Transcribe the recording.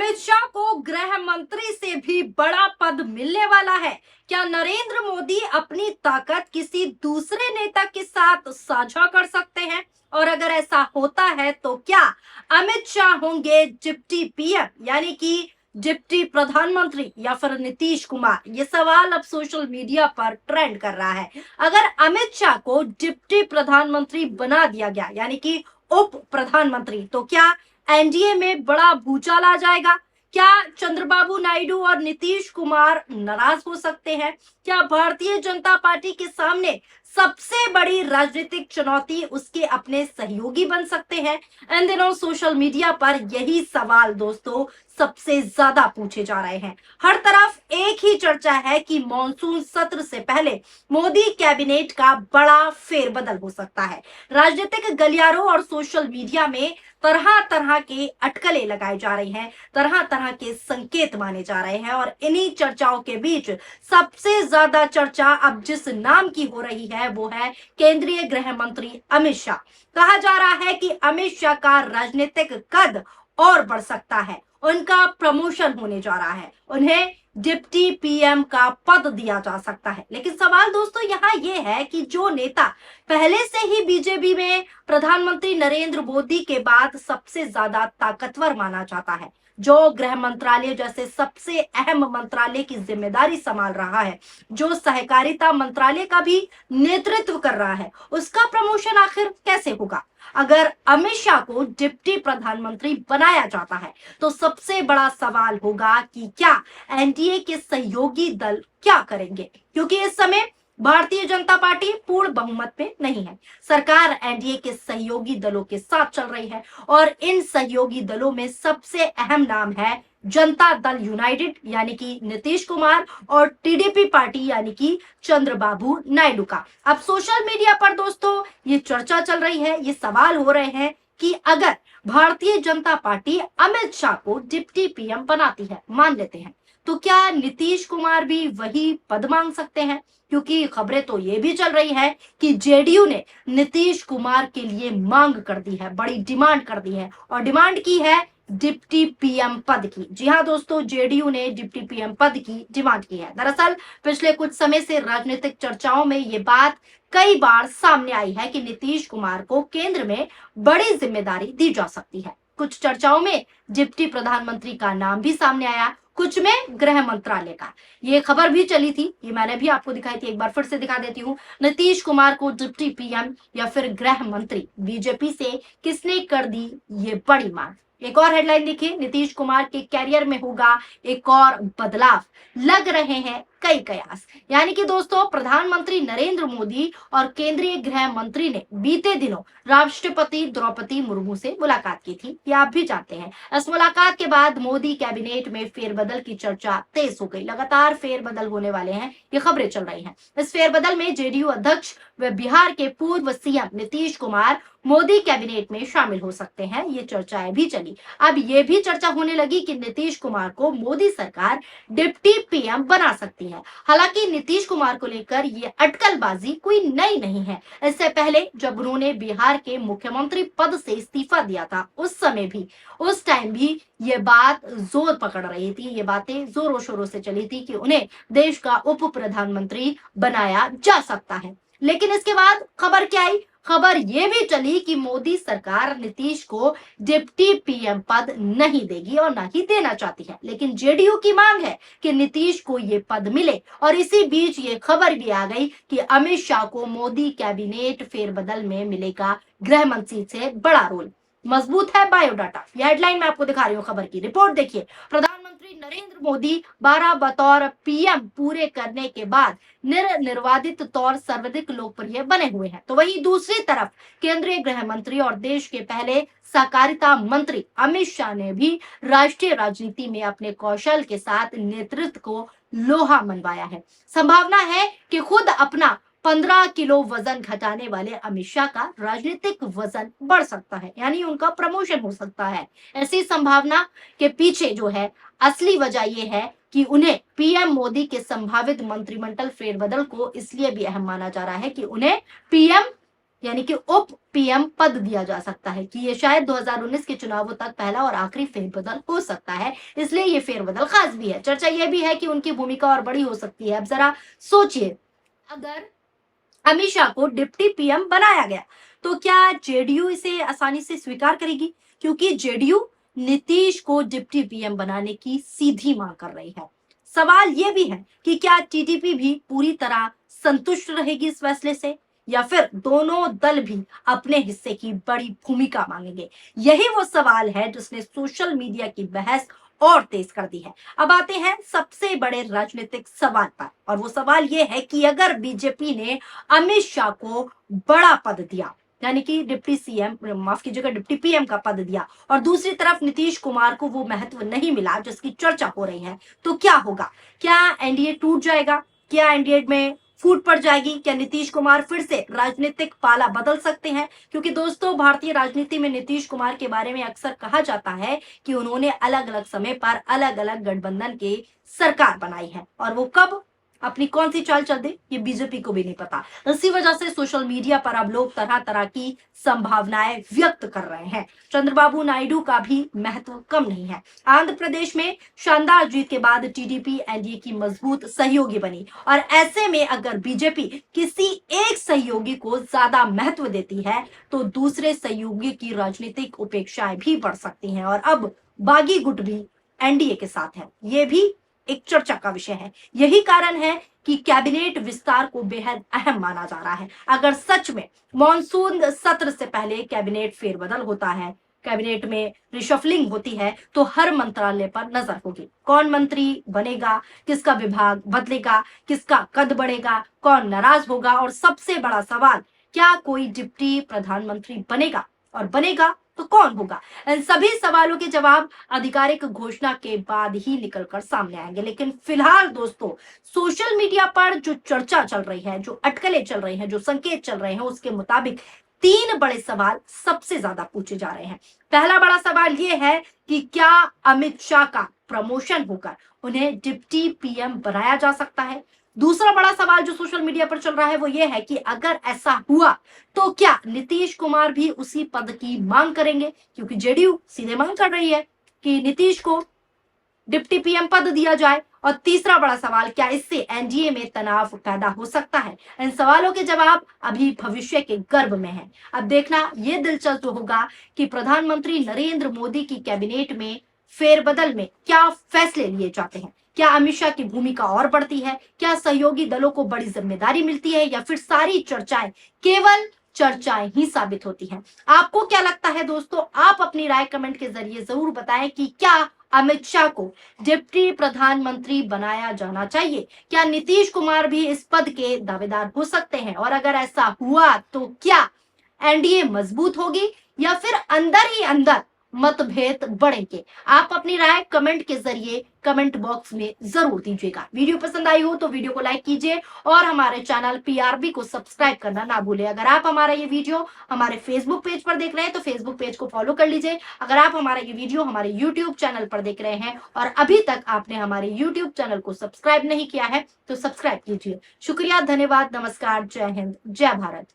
अमित शाह को गृह मंत्री से भी बड़ा पद मिलने वाला है। क्या नरेंद्र मोदी अपनी ताकत किसी दूसरे नेता के साथ साझा कर सकते हैं? और अगर ऐसा होता है तो क्या अमित शाह होंगे डिप्टी पीएम यानी कि डिप्टी प्रधानमंत्री या फिर नीतीश कुमार? ये सवाल अब सोशल मीडिया पर ट्रेंड कर रहा है। अगर अमित शाह को डिप्टी प्रधानमंत्री बना दिया गया यानी कि उप प्रधानमंत्री, तो क्या एनडीए में बड़ा भूचाल आ जाएगा? क्या चंद्रबाबू नायडू और नीतीश कुमार नाराज हो सकते हैं? क्या भारतीय जनता पार्टी के सामने सबसे बड़ी राजनीतिक चुनौती उसके अपने सहयोगी बन सकते हैं? इन दिनों सोशल मीडिया पर यही सवाल दोस्तों सबसे ज्यादा पूछे जा रहे हैं। हर तरफ एक ही चर्चा है कि मॉनसून सत्र से पहले मोदी कैबिनेट का बड़ा फेरबदल हो सकता है। राजनीतिक गलियारों और सोशल मीडिया में तरह तरह के अटकलें लगाई जा रही हैं, तरह तरह के संकेत माने जा रहे हैं और इन्हीं चर्चाओं के बीच सबसे ज्यादा चर्चा अब जिस नाम की हो रही है वो है केंद्रीय गृह मंत्री अमित शाह। कहा जा रहा है कि अमित शाह का राजनीतिक कद और बढ़ सकता है, उनका प्रमोशन होने जा रहा है, उन्हें डिप्टी पीएम का पद दिया जा सकता है। लेकिन सवाल दोस्तों यहाँ ये है कि जो नेता पहले से ही बीजेपी में प्रधानमंत्री नरेंद्र मोदी के बाद सबसे ज्यादा ताकतवर माना जाता है, जो गृह मंत्रालय जैसे सबसे अहम मंत्रालय की जिम्मेदारी संभाल रहा है, जो सहकारिता मंत्रालय का भी नेतृत्व कर रहा है, उसका प्रमोशन आखिर कैसे होगा? अगर अमित शाह को डिप्टी प्रधानमंत्री बनाया जाता है तो सबसे बड़ा सवाल होगा कि क्या एनडीए के सहयोगी दल क्या करेंगे, क्योंकि इस समय भारतीय जनता पार्टी पूर्ण बहुमत में नहीं है। सरकार एनडीए के सहयोगी दलों के साथ चल रही है और इन सहयोगी दलों में सबसे अहम नाम है जनता दल यूनाइटेड यानी कि नीतीश कुमार और टीडीपी पार्टी यानी कि चंद्रबाबू नायडू का। अब सोशल मीडिया पर दोस्तों ये चर्चा चल रही है, ये सवाल हो रहे हैं कि अगर भारतीय जनता पार्टी अमित शाह को डिप्टी पीएम बनाती है, मान लेते हैं, तो क्या नीतीश कुमार भी वही पद मांग सकते हैं? क्योंकि खबरें तो ये भी चल रही है कि जेडीयू ने नीतीश कुमार के लिए मांग कर दी है, बड़ी डिमांड कर दी है और डिमांड की है डिप्टी पीएम पद की। जी हाँ दोस्तों, जेडीयू ने डिप्टी पीएम पद की डिमांड की है। दरअसल पिछले कुछ समय से राजनीतिक चर्चाओं में ये बात कई बार सामने आई है कि नीतीश कुमार को केंद्र में बड़ी जिम्मेदारी दी जा सकती है। कुछ चर्चाओं में डिप्टी प्रधानमंत्री का नाम भी सामने आया, कुछ में गृह मंत्रालय का। ये खबर भी चली थी, ये मैंने भी आपको दिखाई थी, एक बार फिर से दिखा देती हूँ। नीतीश कुमार को डिप्टी पीएम या फिर गृह मंत्री, बीजेपी से किसने कर दी ये बड़ी मांग? एक और हेडलाइन देखिए, नीतीश कुमार के कैरियर में होगा एक और बदलाव, लग रहे हैं कई कयास। यानी कि दोस्तों प्रधानमंत्री नरेंद्र मोदी और केंद्रीय गृह मंत्री ने बीते दिनों राष्ट्रपति द्रौपदी मुर्मू से मुलाकात की थी, ये आप भी जानते हैं। इस मुलाकात के बाद मोदी कैबिनेट में फेरबदल की चर्चा तेज हो गई। लगातार फेरबदल होने वाले हैं, ये खबरें चल रही हैं। इस फेरबदल में जेडीयू अध्यक्ष व बिहार के पूर्व सीएम नीतीश कुमार मोदी कैबिनेट में शामिल हो सकते हैं, ये चर्चाएं भी चली। अब ये भी चर्चा होने लगी कि नीतीश कुमार को मोदी सरकार डिप्टी पीएम बना सकती है। हालांकि नीतीश कुमार को लेकर ये अटकलबाजी कोई नई नहीं है। इससे पहले जब उन्होंने बिहार के मुख्यमंत्री पद से इस्तीफा दिया था, उस टाइम भी ये बात जोर पकड़ रही थी, ये बातें जोरों शोरों से चली थी कि उन्हें देश का उप प्रधानमंत्री बनाया जा सकता है। लेकिन इसके बाद खबर क्या आई? खबर यह भी चली कि मोदी सरकार नीतीश को डिप्टी पीएम पद नहीं देगी और ना ही देना चाहती है, लेकिन जेडीयू की मांग है कि नीतीश को ये पद मिले। और इसी बीच ये खबर भी आ गई कि अमित शाह को मोदी कैबिनेट फेरबदल में मिलेगा गृह मंत्री से बड़ा रोल। मजबूत है बायोडाटा, यह हेडलाइन मैं आपको दिखा रही हूँ खबर की। रिपोर्ट देखिए, प्रधानमंत्री नरेंद्र मोदी 12 बतौर पीएम पूरे करने के बाद निर्वाधित तौर सर्वाधिक लोकप्रिय बने हुए हैं। तो वहीं दूसरी तरफ केंद्रीय गृह मंत्री और देश के पहले सहकारिता मंत्री अमित शाह ने भी राष्ट्रीय राजनीति में अपने कौशल के साथ नेतृत्व को लोहा मनवाया है। संभावना है कि खुद अपना 15 किलो वजन घटाने वाले अमित शाह का राजनीतिक वजन बढ़ सकता है, यानी उनका प्रमोशन हो सकता है। ऐसी संभावना के पीछे जो है असली वजह यह है कि उन्हें पीएम मोदी के संभावित मंत्रिमंडल फेरबदल को इसलिए भी अहम माना जा रहा है कि उन्हें पीएम यानी कि उप पीएम पद दिया जा सकता है कि ये शायद 2019 के चुनावों तक पहला और आखिरी फेरबदल हो सकता है, इसलिए ये फेरबदल खास भी है। चर्चा यह भी है कि उनकी भूमिका और बड़ी हो सकती है। अब जरा सोचिए, अगर अमित शाह को डिप्टी पीएम बनाया गया तो क्या जेडीयू इसे आसानी से स्वीकार करेगी? क्योंकि जेडीयू नीतीश को डिप्टी पीएम बनाने की सीधी मांग कर रही है। सवाल यह भी है कि क्या टीडीपी भी पूरी तरह संतुष्ट रहेगी इस फैसले से, या फिर दोनों दल भी अपने हिस्से की बड़ी भूमिका मांगेंगे? यही वो सवाल है जिसने सोशल मीडिया की बहस और तेज कर दी है। अब आते हैं सबसे बड़े राजनीतिक सवाल पर, और वो सवाल ये है कि अगर बीजेपी ने अमित शाह को बड़ा पद दिया, यानी कि डिप्टी सीएम, माफ कीजिएगा, डिप्टी पीएम का पद दिया, और दूसरी तरफ नीतीश कुमार को वो महत्व नहीं मिला जिसकी चर्चा हो रही है, तो क्या होगा? क्या एनडीए टूट जाएगा? क्या एनडीए में फूट पड़ जाएगी? क्या नीतीश कुमार फिर से राजनीतिक पाला बदल सकते हैं? क्योंकि दोस्तों, भारतीय राजनीति में नीतीश कुमार के बारे में अक्सर कहा जाता है कि उन्होंने अलग अलग समय पर अलग अलग गठबंधन की सरकार बनाई है, और वो कब अपनी कौन सी चाल चल दे ये बीजेपी को भी नहीं पता। इसी वजह से सोशल मीडिया पर अब लोग तरह तरह की संभावनाएं व्यक्त कर रहे हैं। चंद्रबाबू नायडू का भी महत्व कम नहीं है। आंध्र प्रदेश में शानदार जीत के बाद टीडीपी एनडीए की मजबूत सहयोगी बनी, और ऐसे में अगर बीजेपी किसी एक सहयोगी को ज्यादा महत्व देती है तो दूसरे सहयोगी की राजनीतिक उपेक्षाएं भी बढ़ सकती हैं, और अब बागी गुट भी एनडीए के साथ है। ये भी एक चर्चा का विषय है। यही कारण है कि कैबिनेट विस्तार को बेहद अहम माना जा रहा है। अगर सच में मॉनसून सत्र से पहले कैबिनेट फेरबदल होता है, कैबिनेट में रिशफलिंग होती है, तो हर मंत्रालय पर नजर होगी। कौन मंत्री बनेगा, किसका विभाग बदलेगा, किसका कद बढ़ेगा, कौन नाराज होगा, और सबसे बड़ा सवाल, क्या कोई डिप्टी प्रधानमंत्री बनेगा, और बनेगा तो कौन होगा? इन सभी सवालों के जवाब आधिकारिक घोषणा के बाद ही निकलकर सामने आएंगे। लेकिन फिलहाल दोस्तों, सोशल मीडिया पर जो चर्चा चल रही है, जो अटकलें चल रही हैं, जो संकेत चल रहे हैं, उसके मुताबिक तीन बड़े सवाल सबसे ज्यादा पूछे जा रहे हैं। पहला बड़ा सवाल यह है कि क्या अमित शाह का प्रमोशन होकर उन्हें डिप्टी पीएम बनाया जा सकता है? दूसरा बड़ा सवाल जो सोशल मीडिया पर चल रहा है वो ये है कि अगर ऐसा हुआ तो क्या नीतीश कुमार भी उसी पद की मांग करेंगे? क्योंकि जेडीयू सीधे मांग कर रही है कि नीतीश को डिप्टी पीएम पद दिया जाए। और तीसरा बड़ा सवाल, क्या इससे एनडीए में तनाव पैदा हो सकता है? इन सवालों के जवाब अभी भविष्य के गर्भ में है। अब देखना यह दिलचस्प होगा कि प्रधानमंत्री नरेंद्र मोदी की कैबिनेट में फेरबदल में क्या फैसले लिए जाते हैं। क्या अमित शाह की भूमिका और बढ़ती है? क्या सहयोगी दलों को बड़ी जिम्मेदारी मिलती है, या फिर सारी चर्चाएं केवल चर्चाएं ही साबित होती हैं? आपको क्या लगता है दोस्तों? आप अपनी राय कमेंट के जरिए जरूर बताएं कि क्या अमित शाह को डिप्टी प्रधानमंत्री बनाया जाना चाहिए? क्या नीतीश कुमार भी इस पद के दावेदार हो सकते हैं? और अगर ऐसा हुआ तो क्या एनडीए मजबूत होगी, या फिर अंदर ही अंदर मतभेद बढ़ेंगे? आप अपनी राय कमेंट के जरिए कमेंट बॉक्स में जरूर दीजिएगा। वीडियो पसंद आई हो तो वीडियो को लाइक कीजिए, और हमारे चैनल पीआरबी को सब्सक्राइब करना ना भूलें। अगर आप हमारा ये वीडियो हमारे फेसबुक पेज पर देख रहे हैं तो फेसबुक पेज को फॉलो कर लीजिए। अगर आप हमारा ये वीडियो हमारे यूट्यूब चैनल पर देख रहे हैं और अभी तक आपने हमारे यूट्यूब चैनल को सब्सक्राइब नहीं किया है तो सब्सक्राइब कीजिए। शुक्रिया, धन्यवाद, नमस्कार, जय हिंद, जय भारत।